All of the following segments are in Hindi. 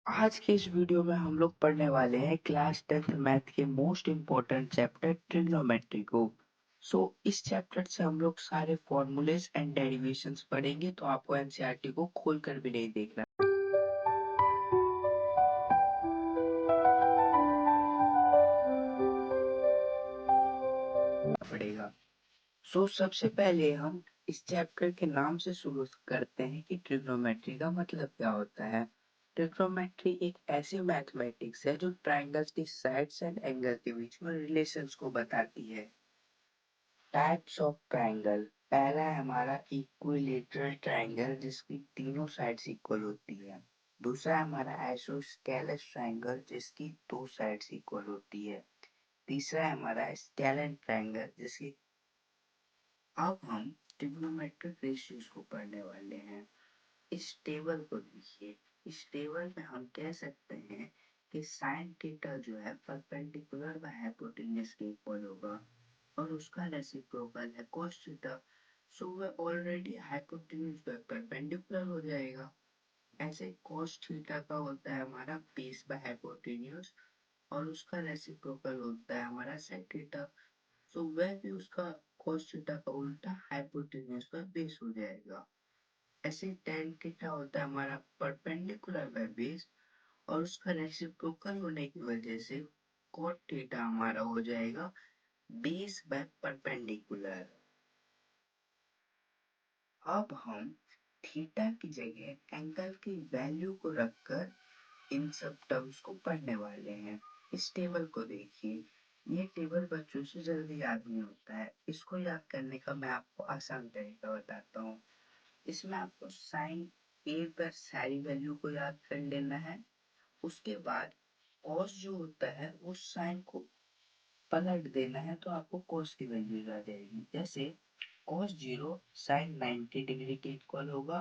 आज के इस वीडियो में हम लोग पढ़ने वाले हैं क्लास 10th मैथ के मोस्ट इम्पोर्टेंट चैप्टर ट्रिग्नोमेट्री को। इस चैप्टर से हम लोग सारे फॉर्मूलेस एंड डेरिवेशंस पढ़ेंगे, तो आपको एनसीईआरटी को खोलकर भी नहीं देखना पड़ेगा। सबसे पहले हम इस चैप्टर के नाम से शुरू करते हैं कि ट्रिग्नोमेट्री का मतलब क्या होता है। ट्रिग्नोमेट्री एक ऐसी मैथमेटिक्स है जो ट्रायंगल्स की साइड्स एंड एंगल के बीच में रिलेशंस को बताती है। Types of triangle. पहला है हमारा इक्विलेटरल ट्रायंगल जिसकी तीनों साइड्स इक्वल होती है। दूसरा है हमारा आइसोस्केलस ट्रायंगल जिसकी दो साइड्स इक्वल होती है। तीसरा है हमारा स्केलन ट्रायंगल जिसकी। अब हम ट्रिग्नोमेट्रिक रेशियोज को पढ़ने वाले हैं। इस टेबल को देखिए। इस टेबल में हम कह सकते हैं कि साइन थीटा जो है परपेंडिकुलर व हाइपोटेन्यूज के इक्वल होगा और उसका रेसिप्रोकल है cos थीटा। वह ऑलरेडी हाइपोटेन्यूज पर परपेंडिकुलर हो जाएगा। ऐसे cos थीटा का होता है हमारा बेस बाय हाइपोटेन्यूज और उसका रेसिप्रोकल होता है हमारा sec थीटा। वह भी उसका cos थीटा का उल्टा हाइपोटेन्यूज पर बेस हो जाएगा। ऐसे tan थीटा होता है हमारा परपेंडिकुलर बाय बेस और उसका रेसिप्रोकल होने की वजह से cot थीटा हमारा हो जाएगा बेस बाय परपेंडिकुलर। अब हम थीटा की जगह एंगल की वैल्यू को रखकर इन सब टर्म्स को पढ़ने वाले हैं। इस टेबल को देखिए। ये टेबल बच्चों से जल्दी याद नहीं होता है। इसको याद करने का मैं आपको आसान तरीका बताता हूँ। इसमें आपको साइन ए पर सारी वैल्यू को याद कर लेना है। उसके बाद कॉस जो होता है उस साइन को पलट देना है तो आपको कॉस की वैल्यू आ जाएगी। जैसे cos 0 sin 90 डिग्री के इक्वल होगा,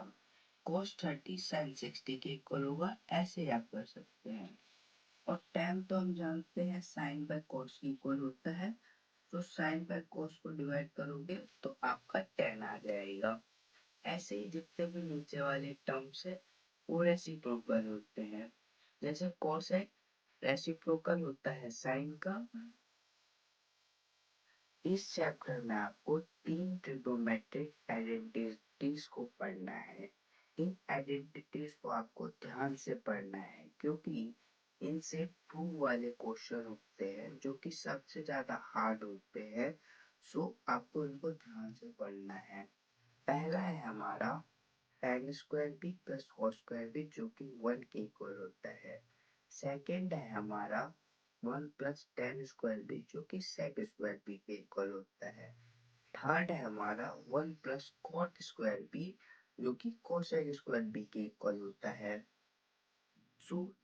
cos 30 sin 60 के इक्वल होगा। ऐसे आप कर सकते हैं। और tan तो हम जानते हैं sin बाय cos के इक्वल होता है। sin बाय cos को डिवाइड करोगे तो आपका tan आ जाएगा। ऐसे ही जितने भी नीचे वाले टर्म्स है वो रेसिप्रोकल होते हैं। जैसे cos है रेसिप्रोकल होता है sin का। इस चैप्टर में आपको तीन ट्रिगोमेट्रिक आइडेंटिटीज को पढ़ना है। इन आइडेंटिटीज को आपको ध्यान से पढ़ना है क्योंकि इनसे प्रूव वाले क्वेश्चन होते हैं जो कि सबसे ज्यादा हार्ड होते हैं। आपको इनको ध्यान से पढ़ना है। पहला है हमारा tan square B plus cos square b जो कि 1 के इक्वल होता है। सेकंड है हमारा 1 प्लस tan स्क्वायर बी जो कि sec स्क्वायर बी के इक्वल होता है। थर्ड है हमारा 1 प्लस cot स्क्वायर बी जो कि cosec स्क्वायर बी के इक्वल होता है।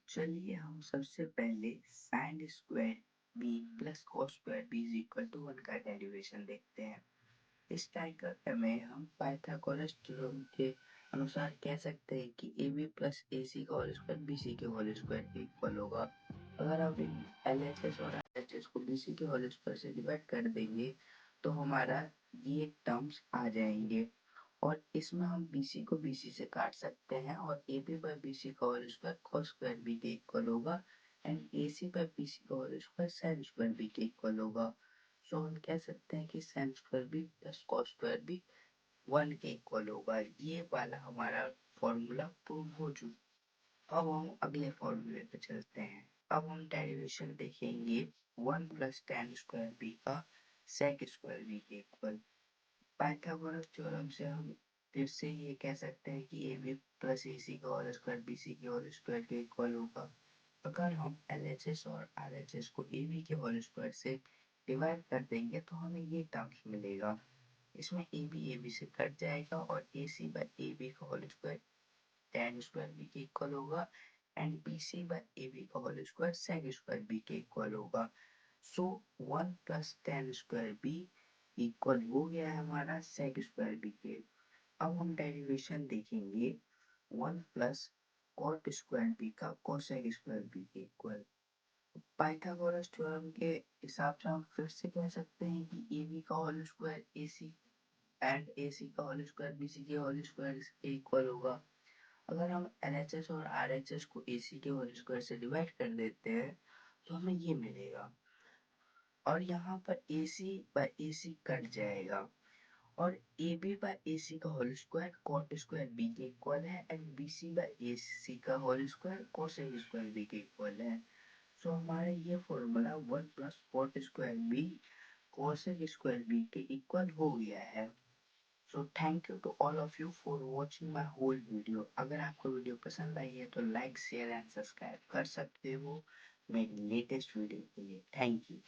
चलिए हम सबसे पहले sin square B plus cos square b is equal to 1 का डेरिवेशन देखते हैं। इस टाइगर में हम पाइथागोरस थ्योरम के अनुसार कह सकते हैं कि A B plus A C का होल स्क्वायर बी सी के होल स्क्वायर के इक्वल होगा। अगर हम इन एल एच एस और आर एच एस को बी सी के होल स्क्वायर से डिवाइड कर देंगे तो हमारा ये टर्म्स आ जाएंगे। और इसमें हम बी सी को बी सी से काट सकते हैं और A B by B C का whole square cos square B के इक्वल होगा and A C by B C का whole square sin square B के इक्वल होगा। हम कह सकते हैं कि sin square B plus cos square B 1 के इक्वल होगा। ये वाला हमारा फॉर्मूला प्रूव हो चुका। अब हम अगले फॉर्मूले पे चलते हैं। अब हम डेरिवेशन देखेंगे 1 प्लस tan स्क्वायर बी का sec स्क्वायर बी के इक्वल। पाइथागोरस थ्योरम से हम फिर से ये कह सकते हैं कि A B plus A C का होल स्क्वायर बी सी के होल स्क्वायर के इक्वल होगा। अगर हम एल एच एस और आर एच एस को ए बी के होल स्क्वायर से डिवाइड कर देंगे तो हमें ये टर्म्स मिलेगा। इसमें ए बी से कट जाएगा और A C by A B का whole square tan square B के इक्वल होगा and B C by A B का whole square sec square B के इक्वल होगा। 1 plus tan square B equal हो गया है हमारा sec स्क्वायर बी के। अब हम डेरिवेशन देखेंगे 1 प्लस cot स्क्वायर बी का cosec स्क्वायर बी के इक्वल। पाइथागोरस थ्योरम के हिसाब से हम फिर से कह सकते हैं कि ए बी का whole square A C and A C का होल स्क्वायर बी सी के होल स्क्वायर के इक्वल होगा। अगर हम LHS और RHS को AC के होल स्क्वायर से डिवाइड कर देते हैं तो हमें ये मिलेगा, और यहाँ पर AC बाय AC कट जाएगा, और AB बाय AC का whole square cot square B के इक्वल है, एंड BC बाय AC का whole square cosec square B के इक्वल है। सो हमारा ये formula 1 plus cot square B cosec square B के इक्वल हो गया है। So thank you to all of you for watching my whole video. अगर आपको वीडियो पसंद आई है तो लाइक शेयर एंड सब्सक्राइब कर सकते हो मेरी लेटेस्ट वीडियो के लिए। Thank you.